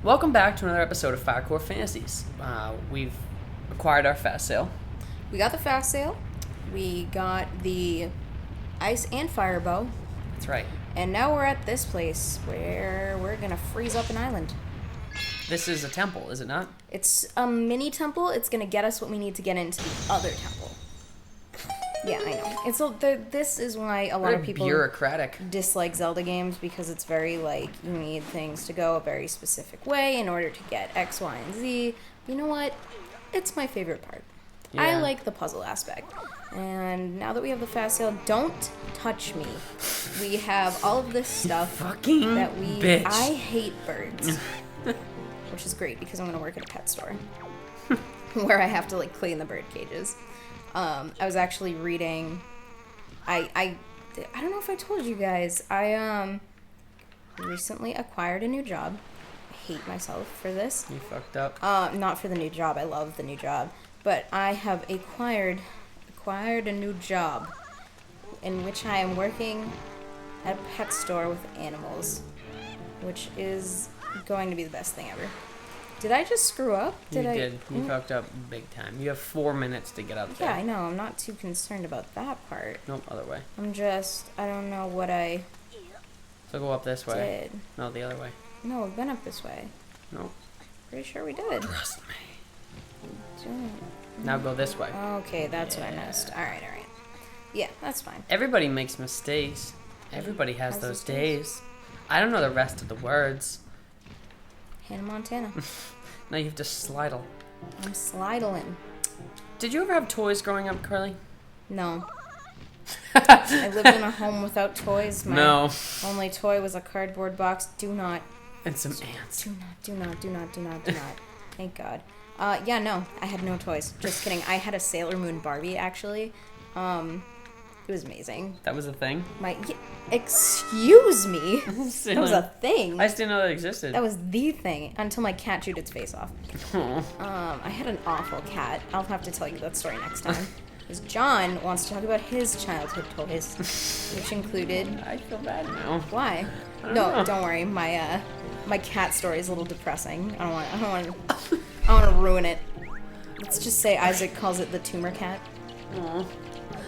Welcome back to another episode of FireCore Fantasies. We've acquired our fast sale. We got the fast sale. We got the ice and fire bow. That's right. And now we're at this place where we're going to freeze up an island. This is a temple, is it not? It's a mini temple. It's going to get us what we need to get into the other temple. Yeah, I know. And so this is why a lot of people bureaucratic dislike Zelda games, because it's very, like, you need things to go a very specific way in order to get X, Y, and Z. You know what? It's my favorite part. Yeah. I like the puzzle aspect. And now that we have the fast sale, don't touch me. We have all of this stuff fucking that we... bitch. I hate birds. Which is great, because I'm going to work at a pet store. Where I have to, like, clean the bird cages. I was actually reading, I don't know if I told you guys, I recently acquired a new job. I hate myself for this. You fucked up. Not for the new job. I love the new job. But I have acquired a new job in which I am working at a pet store with animals, which is going to be the best thing ever. Did I just screw up? You did. You fucked up big time. You have 4 minutes to get up there. Yeah, I know. I'm not too concerned about that part. Nope, other way. I don't know what I So go up this way. did. No, the other way. No, we've been up this way. Nope. Pretty sure we did. Trust me. Now go this way. Okay, that's what I missed. Alright. Yeah, that's fine. Everybody makes mistakes. Everybody has those days. I don't know the rest of the words. Hannah Montana. Now you have to slidle. I'm slidling. Did you ever have toys growing up, Curly? No. I lived in a home without toys. My only toy was a cardboard box. Do not. And some ants. Do not. Thank God. Yeah, no. I had no toys. Just kidding. I had a Sailor Moon Barbie, actually. It was amazing. That was a thing? Excuse me. That was a thing. I just didn't know that existed. That was the thing until my cat chewed its face off. Aww. I had an awful cat. I'll have to tell you that story next time. Because John wants to talk about his childhood toys, which included... I feel bad now. Why? No, don't worry. My cat story is a little depressing. I don't want to ruin it. Let's just say Isaac calls it the tumor cat. Aww.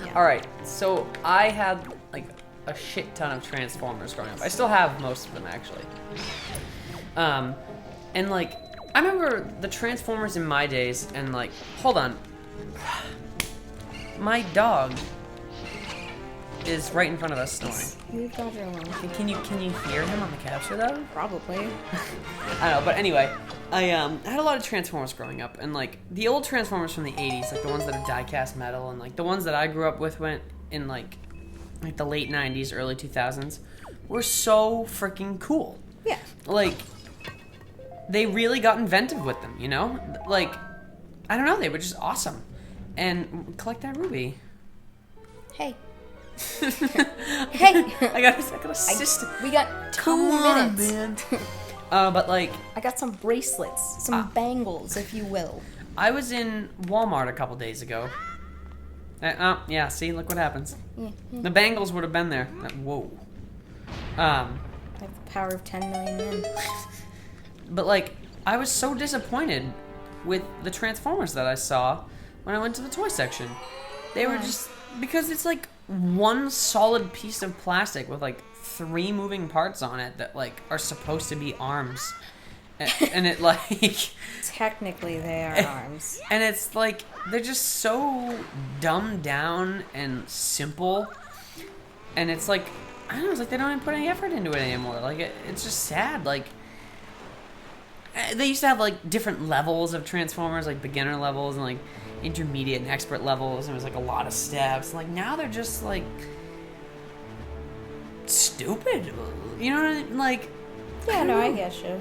Yeah. Alright, so I had like a shit ton of Transformers growing up. I still have most of them, actually. And like, I remember the Transformers in my days, and like, hold on. My dog is right in front of us snoring. Leave Dodger alone. Can you hear him on the capture though? Probably. I don't know, but anyway, I had a lot of Transformers growing up, and like the old Transformers from the 80s, like the ones that are die-cast metal, and like the ones that I grew up with went in like the late 90s, early 2000s, were so freaking cool. Yeah. Like, they really got inventive with them, you know? Like, I don't know, they were just awesome. And collect that ruby. Hey. Hey! I got a sister. We got 2 minutes. Man. But like... I got some bracelets, some bangles, if you will. I was in Walmart a couple days ago. Yeah, see, look what happens. Yeah. The bangles would have been there. Whoa. I have the power of 10 million men. But like, I was so disappointed with the Transformers that I saw when I went to the toy section. They were just... Because it's like one solid piece of plastic with like 3 moving parts on it that like are supposed to be arms. And it like... Technically they are arms. And it's like, they're just so dumbed down and simple. And it's like, I don't know, it's like they don't even put any effort into it anymore. Like, it's just sad. Like, they used to have like different levels of Transformers, like beginner levels and like intermediate and expert levels, and it was like a lot of steps. And like, now they're just like stupid. You know what I mean? Like, Yeah, no, I get you.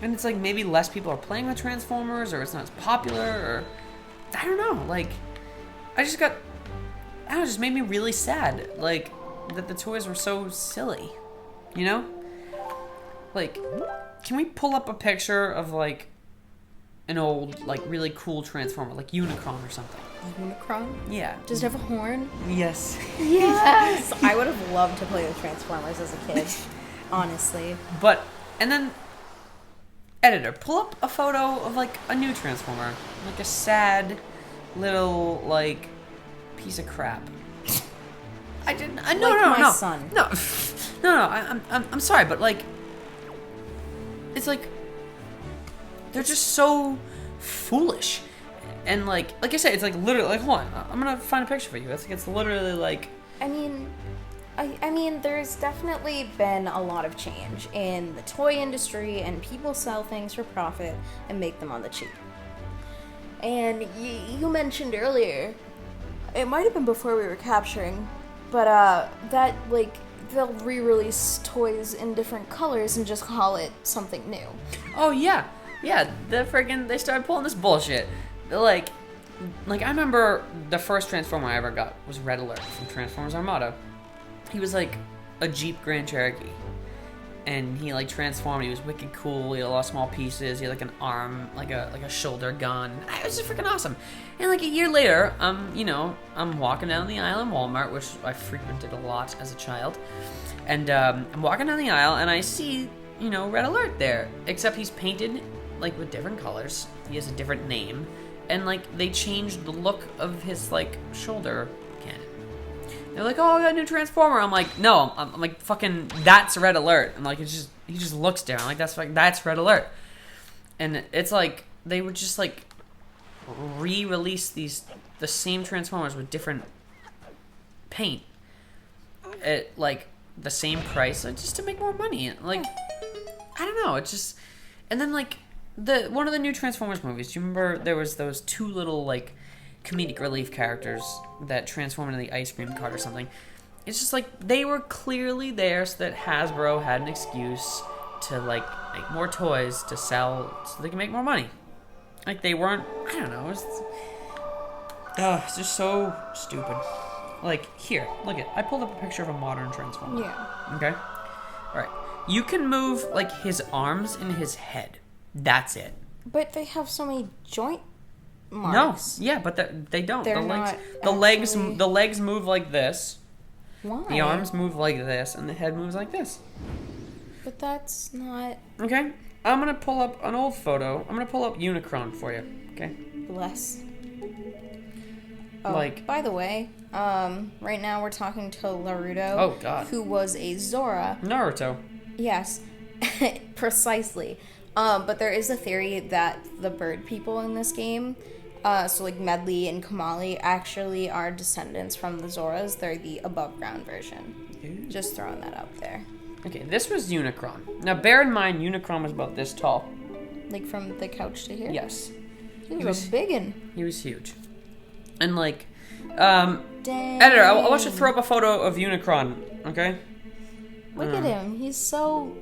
and it's like maybe less people are playing with Transformers, or it's not as popular, or I don't know. Like, I don't know, it just made me really sad. Like, that the toys were so silly, you know? Like, can we pull up a picture of like an old, like really cool Transformer, like Unicron or something? Unicron? Yeah. Does it have a horn? Yes. Yes! I would have loved to play with Transformers as a kid, honestly. But, and then Editor, pull up a photo of like a new Transformer, like a sad little like piece of crap. I didn't. No, Like no, my no, son. no, no. I'm sorry, but like, it's like they're just so foolish, and like I said, it's like literally like hold on, I'm gonna find a picture for you. It's literally like. I mean, there's definitely been a lot of change in the toy industry, and people sell things for profit and make them on the cheap. And you mentioned earlier, it might have been before we were capturing, but that like they'll re-release toys in different colors and just call it something new. Oh yeah, they started pulling this bullshit. Like I remember the first Transformer I ever got was Red Alert from Transformers Armada. He was like a Jeep Grand Cherokee, and he like transformed. He was wicked cool. He had a lot of small pieces. He had like an arm, like a shoulder gun. It was just freaking awesome. And like a year later, I'm walking down the aisle in Walmart, which I frequented a lot as a child, and I'm walking down the aisle and I see Red Alert there, except he's painted like with different colors. He has a different name, and like they changed the look of his like shoulder cannon. They're like, oh, I got a new Transformer. I'm like, no, I'm like, fucking, that's Red Alert. And like, he just looks down. Like, that's Red Alert. And it's like, they would just like re-release the same Transformers with different paint at like the same price, just to make more money. Like, I don't know. It's just, and then like one of the new Transformers movies. Do you remember there was those two little like comedic relief characters that transform into the ice cream cart or something? It's just like they were clearly there so that Hasbro had an excuse to like make more toys to sell so they can make more money. Like they weren't, I don't know, it's just so stupid. Like here, look at, I pulled up a picture of a modern Transformer. Yeah. Okay? Alright. You can move like his arms and his head. That's it. But they have so many joint marks. No, yeah, but they don't. They're the legs move like this. Why? The arms move like this, and the head moves like this. But that's not... Okay, I'm gonna pull up an old photo. I'm gonna pull up Unicron for you. Okay. Bless. Oh, like, by the way, right now we're talking to Larudo. Oh God. Who was a Zora. Naruto. Yes, precisely. But there is a theory that the bird people in this game, so like Medley and Kamali, actually are descendants from the Zoras. They're the above ground version. Ooh. Just throwing that out there. Okay, this was Unicron. Now bear in mind, Unicron was about this tall. Like from the couch to here? Yes. He was a biggin'. He was huge. And like, Dang. editor, I want you to throw up a photo of Unicron, okay? Look at him. He's so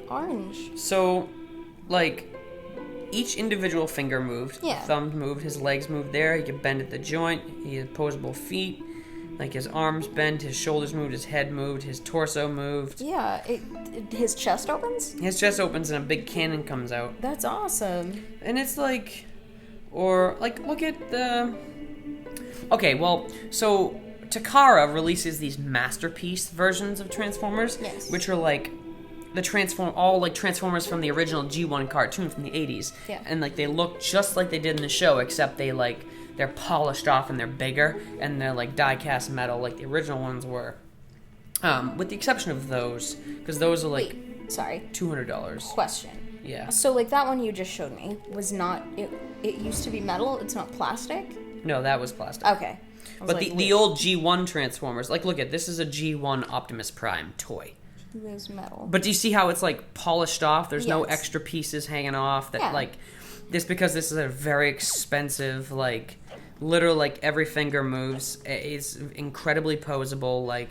orange. So, like, each individual finger moved. Yeah. Thumb moved, his legs moved there, he could bend at the joint, he had opposable feet, like his arms bent, his shoulders moved, his head moved, his torso moved. Yeah, his chest opens? His chest opens and a big cannon comes out. That's awesome. And it's like, or, like, look at the... Okay, well, so Takara releases these masterpiece versions of Transformers, yes, which are like the Transformers from the original G1 cartoon from the 80s. Yeah. And like they look just like they did in the show, except they're polished off and they're bigger and they're like die-cast metal like the original ones were. With the exception of those, because those are like sorry, $200. Question. Yeah. So like that one you just showed me was not it used to be metal, it's not plastic? No, that was plastic. Okay. But like, the old G1 Transformers, like look at this is a G1 Optimus Prime toy. It was metal. But do you see how it's like polished off? There's no Yes. extra pieces hanging off that Yeah. like this, because this is a very expensive, like literally like every finger moves. It's incredibly posable, like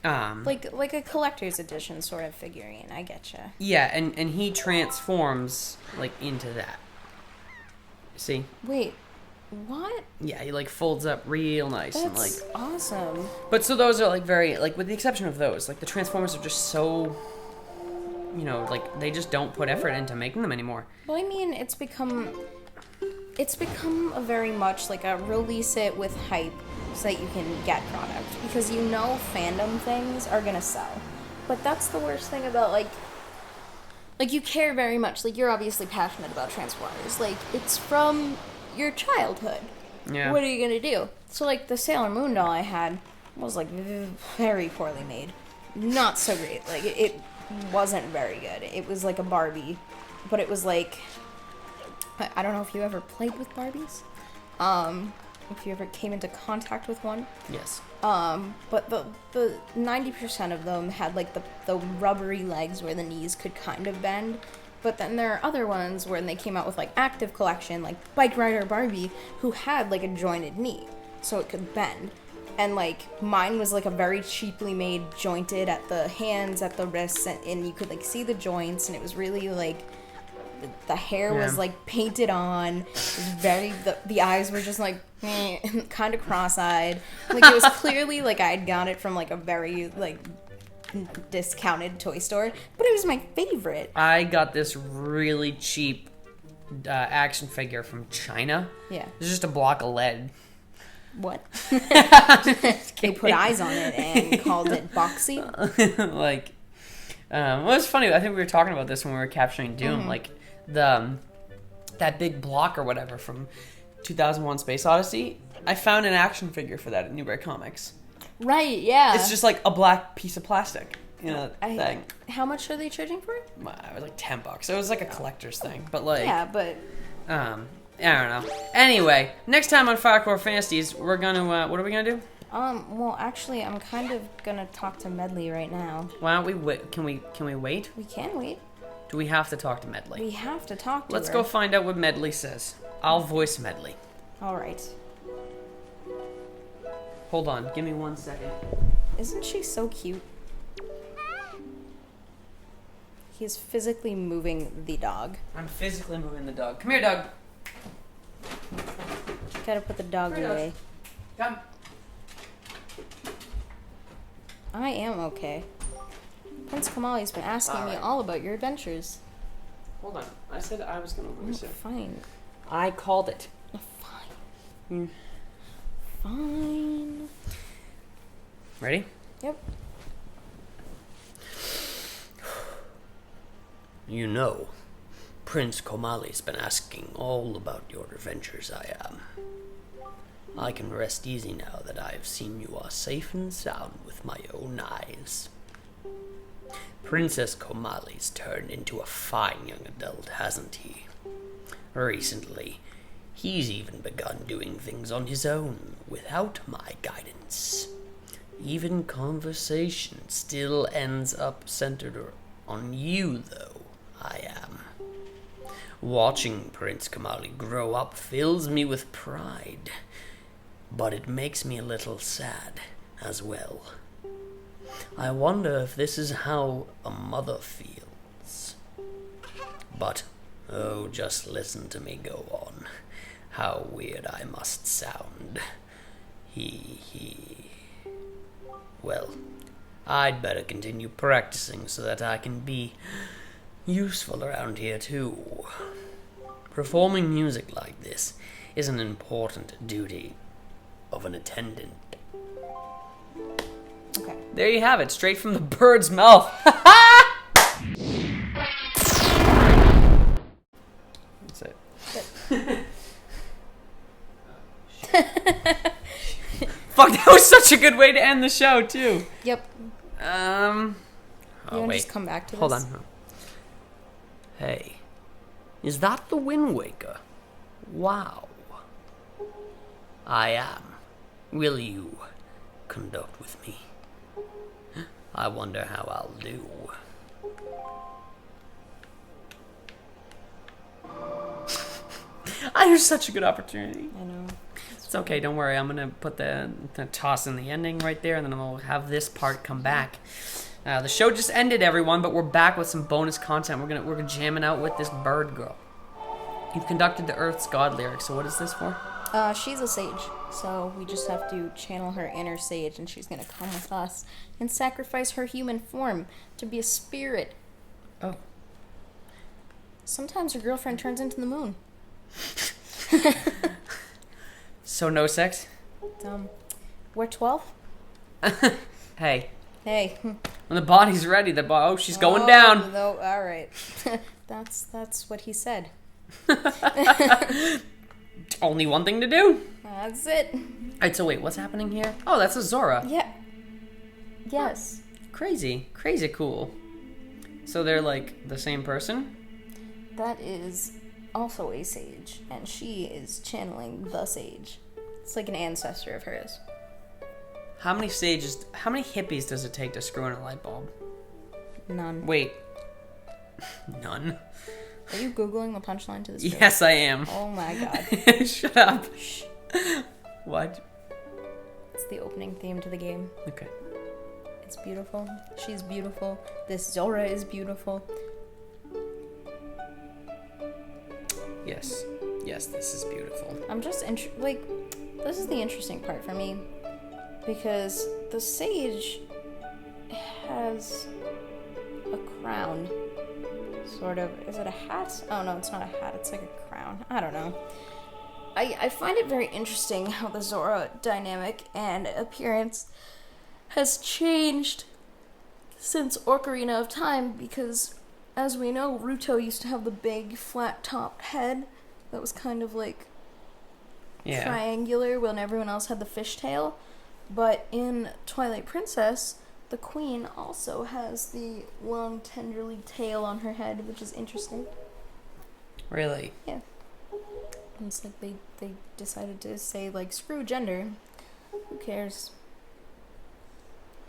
like a collector's edition sort of figurine. I getcha. yeah, and he transforms like into that. See? Wait, what? Yeah, he like folds up real nice. That's And like awesome. but so those are like very, like with the exception of those, like the Transformers are just so, you know, like they just don't put effort into making them anymore. Well, I mean, it's become a very much like a release it with hype so that you can get product, because you know fandom things are gonna sell. But that's the worst thing about like like, you care very much. Like, you're obviously passionate about Transformers. Like, it's from your childhood. Yeah. What are you gonna do? So, like, the Sailor Moon doll I had was, like, very poorly made. Not so great. Like, it wasn't very good. It was like a Barbie, but it was like, I don't know if you ever played with Barbies. If you ever came into contact with one. Yes. But the 90% of them had like the rubbery legs where the knees could kind of bend. But then there are other ones when they came out with like Active Collection, like Bike Rider Barbie, who had like a jointed knee, so it could bend. And like mine was like a very cheaply made jointed at the hands, at the wrists, and you could like see the joints, and it was really like the hair was like painted on. It was very the eyes were just like kind of cross-eyed. Like it was clearly like I'd got it from like a very like discounted toy store, but it was my favorite. I got this really cheap action figure from China. Yeah. It's just a block of lead. What? They put eyes on it and called it boxy. Like, well, it's funny. I think we were talking about this when we were capturing Doom. Mm-hmm. Like that big block or whatever from 2001: Space Odyssey. I found an action figure for that at Newbury Comics. Right. Yeah. It's just like a black piece of plastic. You know, thing. How much are they charging for it? It was like $10. It was like a collector's thing, but like. Yeah, but. I don't know. Anyway, next time on FireCore Fantasies, we're gonna, what are we gonna do? Well, actually, I'm kind of gonna talk to Medley right now. Why don't we wait? Can we wait? We can wait. Do we have to talk to Medley? We have to talk to Let's her. go find out what Medley says. I'll voice Medley. Alright. Hold on, give me 1 second. Isn't she so cute? He's physically moving the dog. I'm physically moving the dog. Come here, dog. Gotta put the dog away. Come. I am okay. Prince Kamali's been asking me all about your adventures. Hold on. I said I was gonna voice it. Fine. I called it. Fine. Fine. Ready? Yep. You know, Prince Komali's been asking all about your adventures, I can rest easy now that I have seen you are safe and sound with my own eyes. Princess Komali's turned into a fine young adult, hasn't he? Recently, he's even begun doing things on his own, without my guidance. Even conversation still ends up centered on you, though, I am. Watching Prince Kamali grow up fills me with pride, but it makes me a little sad as well. I wonder if this is how a mother feels. But, oh, just listen to me go on. How weird I must sound. Well, I'd better continue practicing so that I can be useful around here too. Performing music like this is an important duty of an attendant. Okay. There you have it, straight from the bird's mouth. That's it. Fuck, that was such a good way to end the show, too. Yep. Oh, You want to wait. just come back to Hold this? on. Hey, is that the Wind Waker? Wow. I am. Will you conduct with me? I wonder how I'll do. I had such a good opportunity. I know. It's okay, don't worry. I'm gonna put the toss in the ending right there, and then I'll have this part come back. The show just ended, everyone, but we're back with some bonus content. We're jamming out with this bird girl. You've conducted the Earth's God lyrics. So what is this for? She's a sage, so we just have to channel her inner sage, and she's gonna come with us and sacrifice her human form to be a spirit. Oh. Sometimes her girlfriend turns into the moon. So no sex? We're 12? Hey. Hey, When the body's ready, she's going down. No, all right. That's what he said. Only one thing to do. That's it. Alright, so wait, what's happening here? Oh, that's a Zora. Yeah. Yes. Crazy cool. So they're like the same person? That is also a sage, and she is channeling the sage. It's like an ancestor of hers. How many hippies does it take to screw in a light bulb? None. Wait. None? Are you Googling the punchline to this joke? Yes, I am. Oh my god. Shut up. Shh. What? It's the opening theme to the game. Okay. It's beautiful. She's beautiful. This Zora is beautiful. Yes. Yes, this is beautiful. I'm just this is the interesting part for me, because the sage has a crown, sort of. Is it a hat? Oh no, it's not a hat. It's like a crown. I don't know. I find it very interesting how the Zora dynamic and appearance has changed since Ocarina of Time, because, as we know, Ruto used to have the big, flat-topped head that was kind of, like, triangular when everyone else had the fishtail. But in Twilight Princess, the queen also has the long, tenderly tail on her head, which is interesting. Really? Yeah. And it's like they decided to say, like, screw gender. Who cares?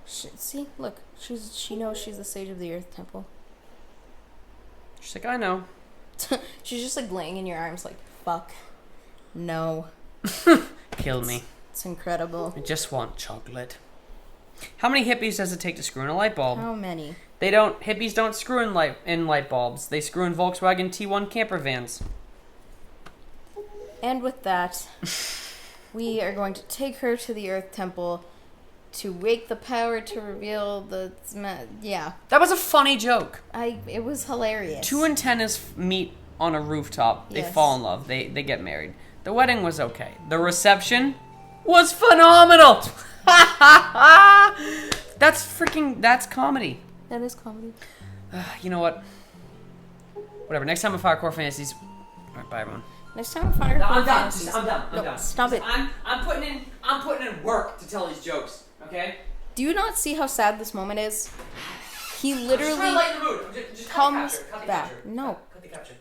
See, look, she knows she's the sage of the Earth Temple. She's like, I know. She's just like laying in your arms, like, fuck, no. Kill me. It's incredible. I just want chocolate. How many hippies does it take to screw in a light bulb? How many? Hippies don't screw in light bulbs. They screw in Volkswagen T1 camper vans. And with that, we are going to take her to the Earth Temple to wake the power to reveal the... Yeah. That was a funny joke. It was hilarious. 2 antennas meet on a rooftop. They Yes. fall in love. They get married. The wedding was okay. The reception was phenomenal. That's comedy. That is comedy. You know what? Whatever. Next time on FireCore Fantasies. All right, bye everyone. Next time, FireCore I'm done. Fantasies. I'm done. No, stop it. I'm putting in work to tell these jokes. Okay. Do you not see how sad this moment is? He literally I'm just trying to lighten the mood. Just cut the comes capture. Cut the back. capture. No. Cut the capture.